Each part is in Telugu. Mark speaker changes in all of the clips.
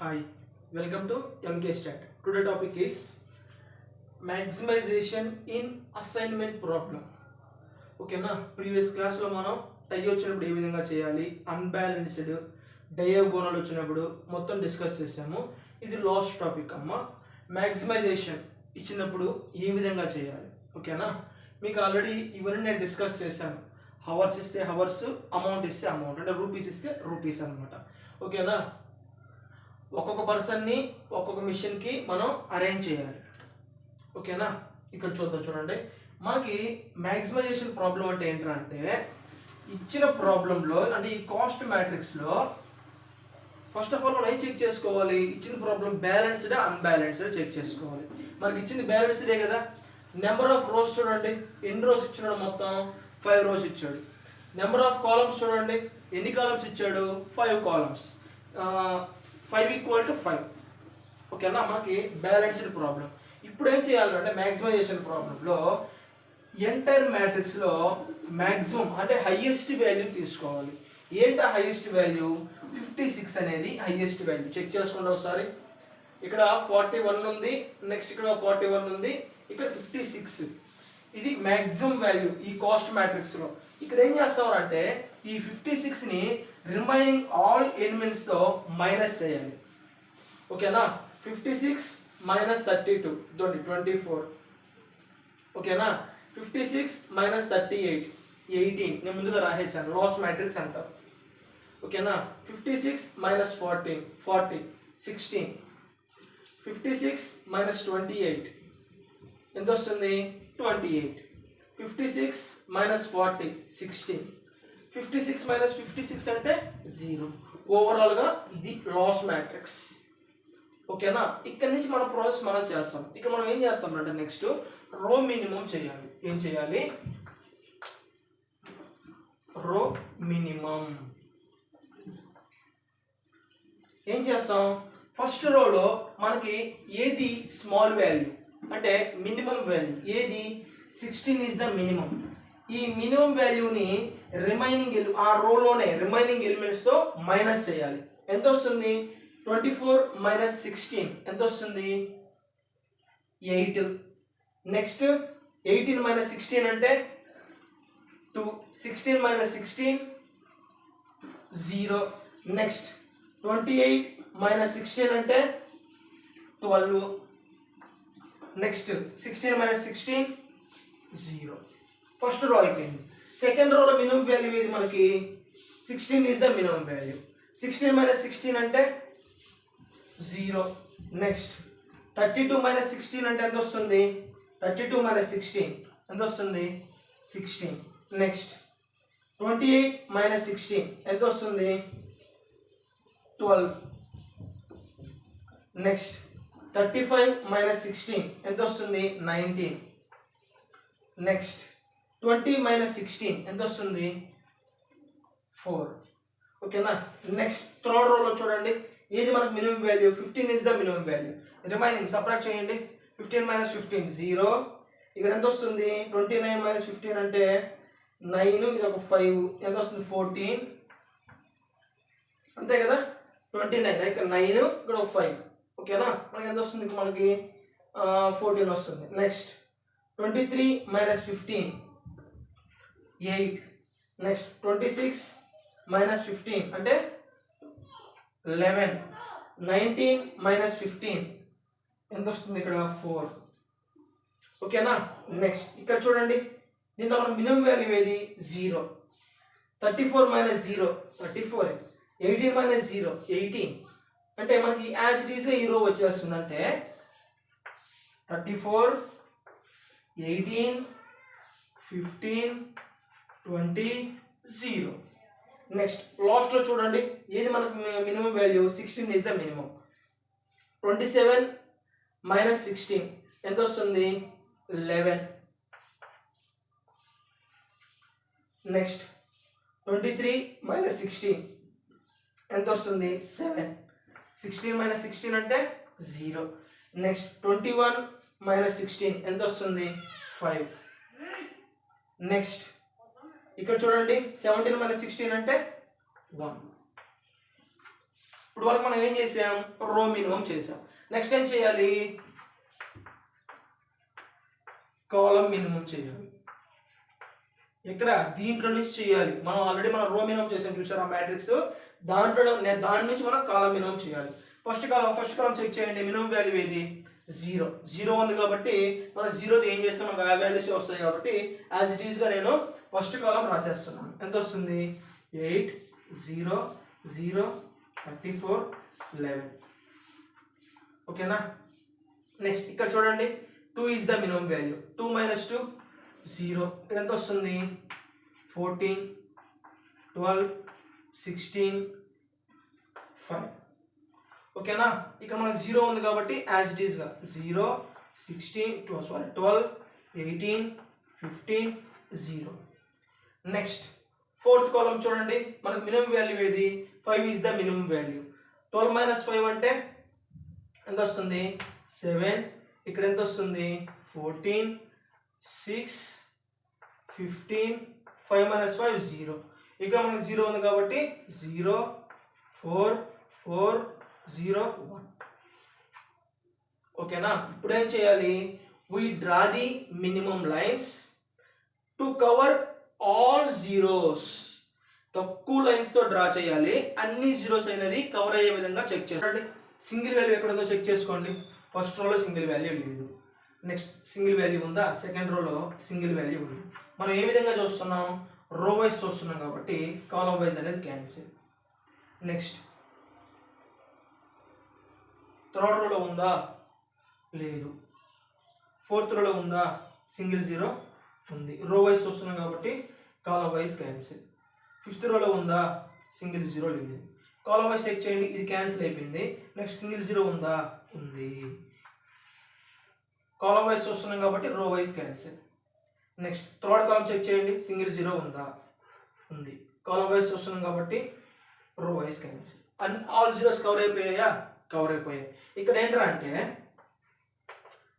Speaker 1: Hi, welcome to MK Stat. Today topic is maximization in assignment problem. ఓకేనా ప్రీవియస్ క్లాస్లో మనం టై వచ్చినప్పుడు ఏ విధంగా చేయాలి, అన్బ్యాలెన్స్డ్ డయాగోనల్ వచ్చినప్పుడు మొత్తం డిస్కస్ చేసాము. ఇది లాస్ట్ టాపిక్ అమ్మ. మ్యాక్సిమైజేషన్ ఇచ్చినప్పుడు ఏ విధంగా చేయాలి, ఓకేనా. మీకు ఆల్రెడీ ఇవన్నీ నేను డిస్కస్ చేశాను. హవర్స్ ఇస్తే హవర్స్, అమౌంట్ ఇస్తే అమౌంట్, అంటే రూపీస్ ఇస్తే రూపీస్ అనమాట. ఓకేనా. ఒక్కొక్క పర్సన్ని ఒక్కొక్క మిషన్కి మనం అరేంజ్ చేయాలి. ఓకేనా. ఇక్కడ చూద్దాం, చూడండి. మనకి మ్యాక్సిమైజేషన్ ప్రాబ్లం అంటే ఏంటంటే అంటే ఇచ్చిన ప్రాబ్లంలో అంటే ఈ కాస్ట్ మ్యాట్రిక్స్లో ఫస్ట్ ఆఫ్ ఆల్ మనం ఏం చెక్ చేసుకోవాలి, ఇచ్చిన ప్రాబ్లం బ్యాలెన్స్డా అన్బ్యాలెన్స్డా చెక్ చేసుకోవాలి. మనకి ఇచ్చింది బ్యాలెన్స్డే కదా. నెంబర్ ఆఫ్ రోస్ చూడండి, ఎన్ని రోస్ ఇచ్చాడు, మొత్తం 5 రోస్ ఇచ్చాడు. నెంబర్ ఆఫ్ కాలమ్స్ చూడండి, ఎన్ని కాలమ్స్ ఇచ్చాడు, 5 కాలమ్స్. 5 = 5. ఓకేనా. మనకి బ్యాలెన్స్డ్ ప్రాబ్లం. ఇప్పుడు ఏం చేయాలంటే మ్యాక్సిమైజేషన్ ప్రాబ్లంలో ఎంటైర్ మ్యాట్రిక్స్లో మ్యాక్సిమం అంటే హైయెస్ట్ వాల్యూ తీసుకోవాలి. ఏంటి హైయెస్ట్ వాల్యూ? 56 అనేది హైయెస్ట్ వాల్యూ. చెక్ చేసుకోండి ఒకసారి. ఇక్కడ 41 ఉంది, నెక్స్ట్ ఇక్కడ 41 ఉంది, ఇక్కడ 56. ఇది మ్యాక్సిమం వాల్యూ ఈ కాస్ట్ మ్యాట్రిక్స్లో. ఇక్కడ ఏం చేస్తామంటే ఈ 56ని రిమైనింగ్ ఆల్ ఎలిమెంట్స్తో మైనస్ చేయాలి. ఓకేనా. 56 - 32 24. ఓకేనా. 56 - 38 18. నేను ముందుగా రాసేసాను, లాస్ట్ మ్యాట్రిక్స్ అంటారు. ఓకేనా. 56 - 14 40 16. 56 - 28 ఎంత వస్తుంది? 28. 56 - 40 16. 56 - 56 అంటే 0. ఓవరాల్గా ఇది లాస్ మ్యాట్రిక్స్. ఓకేనా. ఇక్కడ నుంచి మన ప్రాసెస్ మనం చేస్తాం. ఇక్కడ మనం ఏం చేస్తాం అంటే నెక్స్ట్ రో మినిమం చేయాలి. ఏం చేయాలి? రో మినిమం. ఏం చేస్తాం? ఫస్ట్ రోలో మనకి ఏది స్మాల్ వాల్యూ అంటే మినిమం వాల్యూ ఏది? 16 ఈజ్ ద మినిమం. ఈ మినిమం వాల్యూని రిమైనింగ్ ఆ రోలోనే రిమైనింగ్ ఎలిమెంట్స్తో మైనస్ చేయాలి. ఎంత వస్తుంది? 24 - 16 ఎంత వస్తుంది? 8. నెక్స్ట్ 18 - 16 అంటే 2. 16 - 16 0. నెక్స్ట్ 28 - 16 అంటే 12. నెక్స్ట్ 16 - 16 0. ఫస్ట్ రో అయిపోయింది. సెకండ్ రోలో మినిమం వాల్యూ ఏది మనకి? 16 ఈజ్ ద మినిమం వాల్యూ. 16 - 16 అంటే 0. నెక్స్ట్ 32 - 16 అంటే ఎంత వస్తుంది? 32 - 16 ఎంత వస్తుంది? 16. నెక్స్ట్ 28 - 16 ఎంత వస్తుంది? 12. నెక్స్ట్ 35 - 16 ఎంత వస్తుంది? 19. నెక్స్ట్ 20 - 16 ఎంత వస్తుంది? 4. ఓకేనా. నెక్స్ట్ థర్డ్ రోలో చూడండి, ఏది మనకు minimum value? 15 is the minimum value. Remaining subtract చేయండి. 15 - 15 0. ఇక్కడ ఎంత వస్తుంది? 29 - 15 అంటే 9. ఇది ఒక 5 ఎంత వస్తుంది? 14. అంతే కదా. 29 ఇక్కడ 9 ఇక్కడ ఒక 5. ఓకేనా. మనకి ఎంత వస్తుంది? మనకి 14 వస్తుంది. నెక్స్ట్ 23 - 15 8. నెక్స్ట్ 26 - 15 అంటే 11. 19 - 15 ఎంత వస్తుంది? ఇక్కడ 4. ఓకేనా. నెక్స్ట్ ఇక్కడ చూడండి, దీంట్లో మనకు మినిమం వాల్యూ ఏది? 0. 34 - 0 34. 18 - 0 18. అంటే మనకి యాజ్ ఇట్ ఈస్గా ఈ రో వచ్చేస్తుంది. అంటే 34 18 15 20 0. నెక్స్ట్ లాస్ట్లో చూడండి, ఏది మనకు minimum value? 16 is the minimum. 27 - 16 ఎంత వస్తుంది? 11. నెక్స్ట్ 23 - 16 ఎంత వస్తుంది? 7. 16 - 16 అంటే 0. నెక్స్ట్ 21 - 16 ఎంత వస్తుంది? 5. నెక్స్ట్ ఇక్కడ చూడండి 17 - 16 అంటే 1. ఇప్పుడు వరకు మనం ఏం చేసాం, రో మినిమం చేసాం. నెక్స్ట్ ఏం చేయాలి, కాలం మినిమం చేయాలి. ఇక్కడ దీంట్లో నుంచి చేయాలి. మనం ఆల్రెడీ మనం రో మినిమం చేసాం చూసారా మ్యాట్రిక్స్, దాని నుంచి మనం కాలం మినిమం చేయాలి. ఫస్ట్ కాలం చెక్ చేయండి. మినిమం వాల్యూ ఏది, 0 ఉంది కాబట్టి మనం 0 ఏం చేస్తాం, మనకు ఆ వాల్యూస్ వస్తాయి కాబట్టి యాజ్ ఇట్ ఈస్గా నేను ఫస్ట్ కాలం రాసేస్తున్నాను. ఎంత వస్తుంది, 8 0 0 34 11. ఓకేనా. నెక్స్ట్ ఇక్కడ చూడండి, 2 ఈజ్ ద మినిమం వాల్యూ. 2 - 2 0. ఇక్కడ ఎంత వస్తుంది, 14 12 16 5. ఓకేనా. ఇక్కడ మనకు 0 ఉంది కాబట్టి యాజ్ ఇట్ ఈస్గా 0 16 12 18 15 0. నెక్స్ట్ ఫోర్త్ కాలం చూడండి, మనకు మినిమం వాల్యూ ఏది, 5 ఈజ్ ద మినిమం వాల్యూ. 12 - 5 అంటే ఎంత వస్తుంది, 7. ఇక్కడ ఎంత వస్తుంది, 14 6 15 5 - 5 0. ఇక్కడ మనకు 0 ఉంది కాబట్టి 0 4 4 0 1. ఓకేనా. ఇప్పుడు ఏం చేయాలి, we draw the minimum lines to cover all zeros. తక్కువ లైన్స్ తో డ్రా చేయాలి, అన్ని జీరోస్ అనేది కవర్ అయ్యే విధంగా చెక్ చేయండి. సింగిల్ వాల్యూ ఎక్కడుందో చెక్ చేసుకోండి. ఫస్ట్ రోలో సింగిల్ వాల్యూ లేదు, నెక్స్ట్ సింగిల్ వాల్యూ ఉందా, సెకండ్ రోలో సింగిల్ వాల్యూ ఉంది. మనం ఏ విధంగా చూస్తున్నాం, రో వైజ్ చూస్తున్నాం కాబట్టి కాలం వైజ్ అనేది క్యాన్సిల్. నెక్స్ట్ థర్డ్ రోలో ఉందా, లేదు. ఫోర్త్ రోలో ఉందా, సింగిల్ జీరో ఉంది. రో వైజ్ చూస్తున్నాం కాబట్టి కాలం వైజ్ క్యాన్సిల్. ఫిఫ్త్ రోలో ఉందా, సింగిల్ జీరో లేదు. కాలం వైజ్ చెక్ చేయండి, ఇది క్యాన్సిల్ అయిపోయింది. నెక్స్ట్ సింగిల్ జీరో ఉందా, ఉంది. కాలం వైజ్ చూస్తున్నాం కాబట్టి row wise cancel. Next third column check చేయండి, సింగిల్ జీరో ఉందా, ఉంది. కాలం వైజ్ చూస్తున్నాం కాబట్టి row wise cancel. And all zeros cover అయిపోయాయా, కవర్ అయిపోయాయి. ఇక్కడ ఏంట్రా అంటే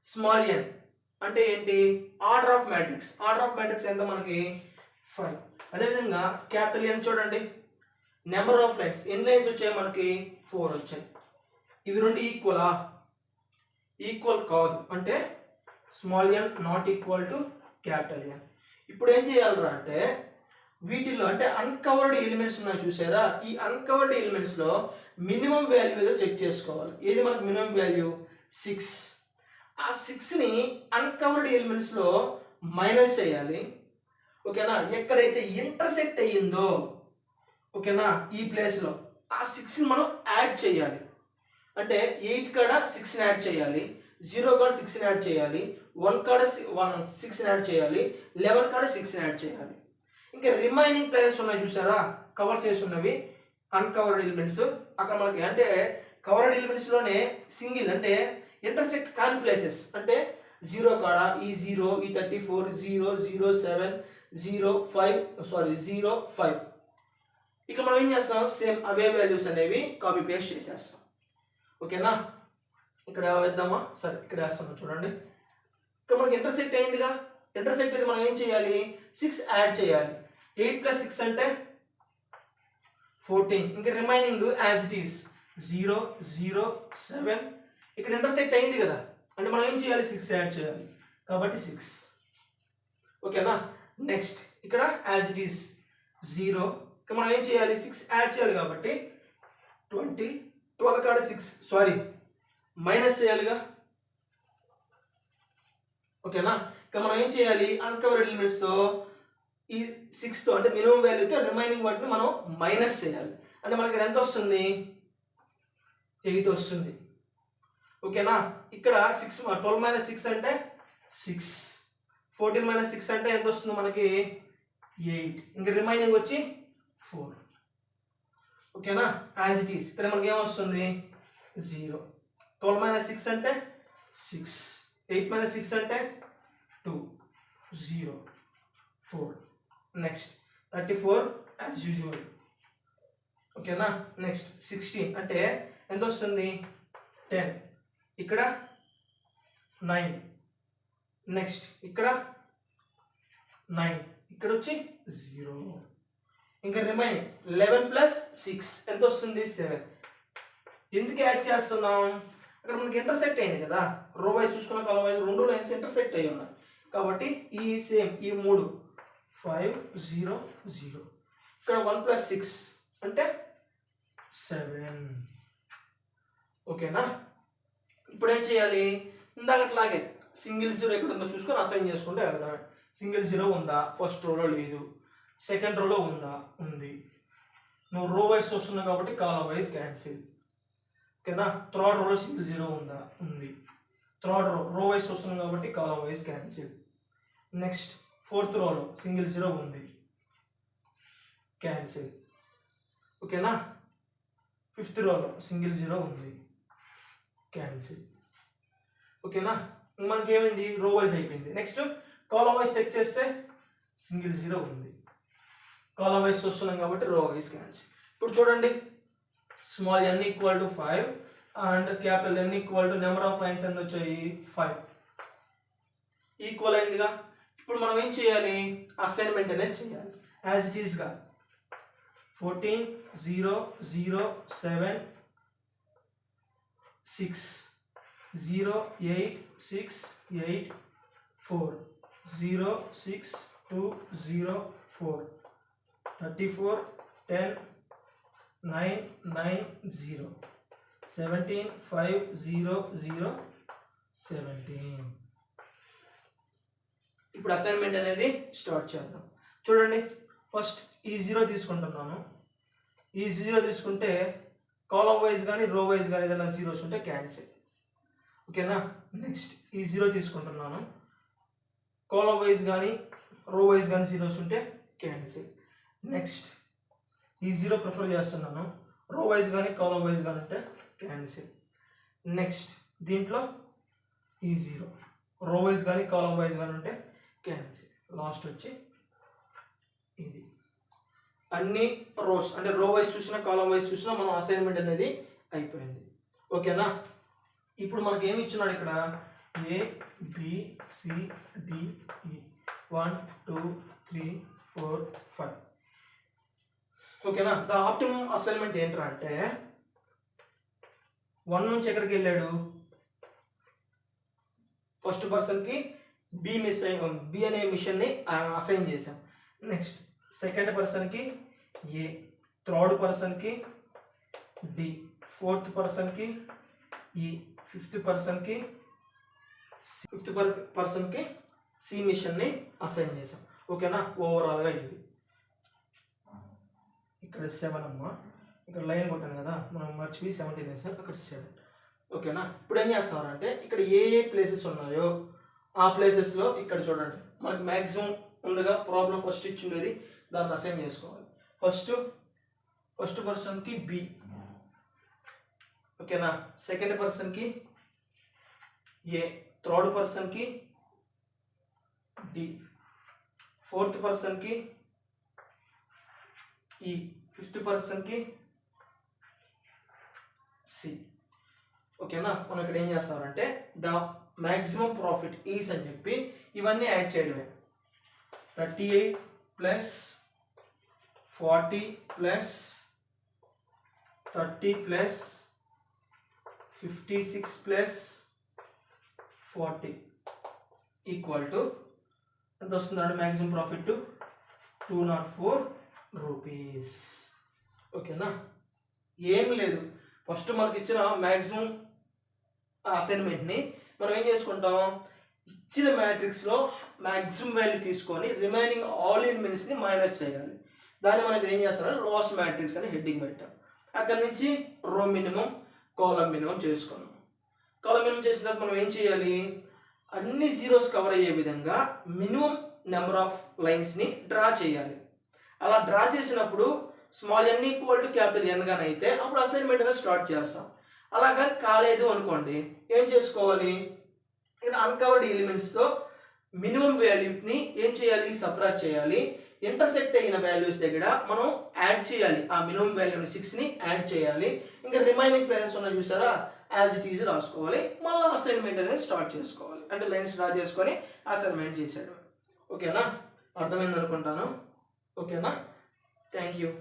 Speaker 1: స్మాల్ ఎన్ అంటే ఏంటి, order of matrix. Order of matrix ఎంత మనకి, 5. అదేవిధంగా క్యాపిటల్ ఎన్ చూడండి, నెంబర్ ఆఫ్ లైన్స్, ఎన్ని లైన్స్ వచ్చాయి మనకి, 4 వచ్చాయి. ఇవి రెండు ఈక్వలా, ఈక్వల్ కాదు. అంటే small n not equal to capital n. ఇప్పుడు ఏం చేయాలరా అంటే వీటిల్లో అంటే అన్కవర్డ్ ఎలిమెంట్స్ ఉన్నాయి చూసారా, ఈ అన్కవర్డ్ ఎలిమెంట్స్ లో మినిమం వాల్యూ ఏదో చెక్ చేసుకోవాలి. ఏది మనకు మినిమం వాల్యూ, 6. ఆ 6ని అన్కవర్డ్ ఎలిమెంట్స్ లో మైనస్ చేయాలి. ఓకేనా. ఎక్కడైతే ఇంటర్సెక్ట్ అయ్యిందో, ఓకేనా, ఈ ప్లేస్ లో ఆ 6ని మనం యాడ్ చేయాలి. అంటే 8 కాడ 6ని యాడ్ చేయాలి, 0 కాడ 6ని యాడ్ చేయాలి, 1 కాడ 6ని యాడ్ చేయాలి, 11 కాడ 6ని యాడ్ చేయాలి. ఇంకా రిమైనింగ్ ప్లేసెస్ ఉన్నాయి చూసారా, కవర్ చేసి ఉన్నవి అన్కవర్డ్ ఎలిమెంట్స్. అక్కడ మనకి అంటే కవర్డ్ ఎలిమెంట్స్ లోనే సింగిల్ అంటే ఇంటర్సెక్ట్ కాని ప్లేసెస్ అంటే 0 కాడ ఈ 0 ఈ 34 0 0 7 0 5 ఇక్కడ మనం ఏం చేస్తాం, సేమ్ అవే వాల్యూస్ అనేవి కాపీ పేస్ట్ చేసేస్తాం. ఓకేనా. ఇక్కడ వేద్దామా, సరే ఇక్కడ వేస్తాం చూడండి. ఇక్కడ మనకి ఇంటర్సెక్ట్ అయిందిగా, ఇంటర్సెక్ట్ అయితే మనం ఏం చేయాలి, 6 యాడ్ చేయాలి. 8 + 6 అంటే 14. ఇంకా రిమైనింగ్ యాజ్ ఇట్ ఈస్ 0 0 7. ఇక్కడ ఇంటర్సెక్ట్ అయింది కదా, అంటే మనం ఏం చేయాలి, 6 యాడ్ చేయాలి కాబట్టి 6. ఓకేనా. నెక్స్ట్ ఇక్కడ యాజ్ ఇట్ ఈస్ 0. ఇక్కడ మనం ఏం చేయాలి, 6 యాడ్ చేయాలి కాబట్టి 20. 12 కాడ 6 మైనస్ చేయాలిగా. ఓకేనా. ఇక మనం ఏం చేయాలి, అన్కవర్డ్ ఎలిమెంట్స్ తో ఈ 6 తో అంటే మినిమం వాల్యూతో రిమైనింగ్ వాటిని మనం మైనస్ చేయాలి. అంటే మనకి ఇక్కడ ఎంత వస్తుంది, 8 వస్తుంది. ఓకేనా. ఇక్కడ 12 - 6 అంటే 6. 14 - 6 అంటే ఎంత వస్తుంది మనకి, 8. ఇంకా రిమైనింగ్ వచ్చి 4. ఓకేనా. యాజ్ ఇట్ ఈస్ ఇక్కడ మనకి ఏమొస్తుంది, 0. 12 - 6 అంటే 6. 8 - 6 అంటే 2 0 4. Next 34 as usual. ఓకేనా. నెక్స్ట్ 16 అంటే ఎంత వస్తుంది, 10. ఇక్కడ 9. నెక్స్ట్ ఇక్కడ 9. ఇక్కడ వచ్చి 0. ఇంకా రిమైనింగ్ 11 + 6 ఎంత వస్తుంది, 7. ఎందుకు యాడ్ చేస్తున్నాం? ఇక్కడ మనకి ఇంటర్సెక్ట్ అయింది కదా, రో వైజ్ చూసుకున్న కాలం వైజ్ రెండు లైన్స్ ఇంటర్సెక్ట్ అయ్యి ఉన్నాయి కాబట్టి ఈ సేమ్ ఈ 3 5 0 0 ఇక్కడ 1 + 6 అంటే 7. ఓకేనా? ఇప్పుడు ఏం చేయాలి? ఇందాకట్లాగే సింగిల్ జీరో ఎక్కడ ఉందో చూసుకొని అసైన్ చేసుకుంటే వెళ్దాం. సింగిల్ జీరో ఉందా? ఫస్ట్ రోలో లేదు. సెకండ్ రోలో ఉందా? ఉంది. నువ్వు రో వైజ్ వస్తున్నావు కాబట్టి కాలం వైజ్ క్యాన్సిల్. ఓకేనా? థర్డ్ రోలో సింగిల్ జీరో ఉందా? ఉంది. థర్డ్ రో వైజ్ వస్తున్నావు కాబట్టి కాలం వైజ్ క్యాన్సిల్. నెక్స్ట్ ఫోర్త్ రోలో సింగిల్ జీరో ఉంది, క్యాన్సిల్. ఓకేనా? ఫిఫ్త్ రోలో సింగిల్ జీరో ఉంది, క్యాన్సిల్. ఓకేనా? మనకి ఏమైంది? రో వైజ్ అయిపోయింది. నెక్స్ట్ కాలం వైజ్ చెక్ చేస్తే సింగిల్ జీరో ఉంది, కాలం వైజ్ వస్తున్నాం కాబట్టి రో వైజ్ క్యాన్సిల్. ఇప్పుడు చూడండి, small n = 5 and capital N = number of lines అన్ని వచ్చాయి 5. ఈక్వల్ అయిందిగా. ఇప్పుడు మనం ఏం చేయాలి? అసైన్మెంట్ అనేది చేయాలి యాజ్ ఇట్ ఈస్గా. 14 0 0 7 6 0 8 6 8 4 0 6 2 0 4 34 10 9 9 0 17 5 0 0 17. ఇప్పుడు అసైన్మెంట్ అనేది స్టార్ట్ చేద్దాం. చూడండి, ఫస్ట్ ఈ 0 తీసుకుంటున్నాను. ఈ 0 తీసుకుంటే కాలం వైజ్ కానీ రో వైజ్ కానీ ఏదైనా జీరోస్ ఉంటే క్యాన్సిల్. ఓకేనా? నెక్స్ట్ ఈ 0 తీసుకుంటున్నాను. కాలం వైజ్ కానీ రో వైజ్ కానీ జీరోస్ ఉంటే క్యాన్సిల్. నెక్స్ట్ ఈ 0 ప్రిఫర్ చేస్తున్నాను. రో వైజ్ కానీ కాలం వైజ్ కానీ ఉంటే క్యాన్సిల్. నెక్స్ట్ దీంట్లో ఈ 0 రో వైజ్ కానీ కాలం వైజ్ కానీ ఉంటే క్యాన్సిల్. లాస్ట్ వచ్చి ఇది. అన్ని రోస్ అంటే రో వైజ్ చూసినా కాలం వైజ్ చూసినా మనం అసైన్మెంట్ అనేది అయిపోయింది. ఓకేనా? ఇప్పుడు మనకి ఏమి ఇచ్చున్నాడు ఇక్కడ? A B C D E 1 2 3 4 5. ఓకేనా? ద ఆప్టిమమ్ అసైన్మెంట్ ఏంట్రా అంటే 1 నుంచి ఎక్కడికి వెళ్ళాడు? ఫస్ట్ పర్సన్కి బి అనే మిషన్ని అసైన్ చేసాం. నెక్స్ట్ సెకండ్ పర్సన్కి ఏ, థర్డ్ పర్సన్కి డి, ఫోర్త్ పర్సన్కి ఈ, ఫిఫ్త్ పర్సన్కి సి మిషన్ని అసైన్ చేసాం. ఓకేనా? ఓవరాల్గా ఇది ఇక్కడ 7 అమ్మ, ఇక్కడ లైన్ కొట్టాను కదా మనం మర్చిపోయి 17 వేసాం, అక్కడ 7. ఓకేనా? ఇప్పుడు ఏం చేస్తామంటే ఇక్కడ ఏ ప్లేసెస్ ఉన్నాయో ఆ ప్లేసెస్లో ఇక్కడ చూడండి మనకి మ్యాక్సిమం ఉందిగా ప్రాబ్లం ఫస్ట్ ఇచ్చి ఉండేది, దాన్ని అసైన్ చేసుకోవాలి. ఫస్ట్ పర్సన్కి బి. ఓకేనా? సెకండ్ పర్సన్కి ఏ, థర్డ్ పర్సన్కి డి, ఫోర్త్ పర్సన్కి ఈ, ఫిఫ్త్ పర్సన్కి సి. ఓకేనా? మనం ఇక్కడ ఏం చేస్తామంటే ద మ్యాక్సిమం ప్రాఫిట్ ఈస్ అని చెప్పి ఇవన్నీ యాడ్ చేయడమే. 38 + 40 + 30 + 56 + 40 ఈక్వల్ టు ఎంత వస్తుందంటే మ్యాక్సిమం ప్రాఫిట్ 204 రూపీస్. ఓకేనా? ఏమి లేదు, ఫస్ట్ మనకి ఇచ్చిన మ్యాక్సిమం అసైన్మెంట్ని మనం ఏం చేసుకుంటాం? ఇచ్చిన మ్యాట్రిక్స్లో మ్యాక్సిమం వాల్యూ తీసుకొని రిమైనింగ్ ఆల్ ఎలిమెంట్స్ని మైనస్ చేయాలి. దాన్ని మనకి ఏం చేస్తారంటే లాస్ మ్యాట్రిక్స్ అని హెడ్డింగ్ పెట్టాం. అక్కడి నుంచి రో మినిమం కాలం మినిమం చేసుకున్నాం. కాలం మినిమం చేసిన తర్వాత మనం ఏం చేయాలి? అన్ని జీరోస్ కవర్ అయ్యే విధంగా మినిమం నెంబర్ ఆఫ్ లైన్స్ని డ్రా చేయాలి. అలా డ్రా చేసినప్పుడు స్మాల్ n = క్యాపిటల్ N గాని అయితే అప్పుడు అసైన్మెంట్ అనేది స్టార్ట్ చేస్తాం. అలాగా కాలేదు అనుకోండి, ఏం చేసుకోవాలి? ఇక్కడ అన్కవర్డ్ ఎలిమెంట్స్తో మినిమం వాల్యూని ఏం చేయాలి? సపరేట్ చేయాలి. ఇంటర్సెక్ట్ అయిన వాల్యూస్ దగ్గర మనం యాడ్ చేయాలి. ఆ మినిమం వాల్యూని 6ని యాడ్ చేయాలి. ఇంకా రిమైనింగ్ ప్లేసెస్ ఉన్నాయి చూసారా, యాజ్ ఇట్ ఈజ్ రాసుకోవాలి. మళ్ళీ అసైన్మెంట్ అనేది స్టార్ట్ చేసుకోవాలి. అంటే లైన్స్ డ్రా చేసుకొని అసైన్మెంట్ చేసాడు. ఓకేనా? అర్థమైంది అనుకుంటాను. ఓకేనా? Thank you.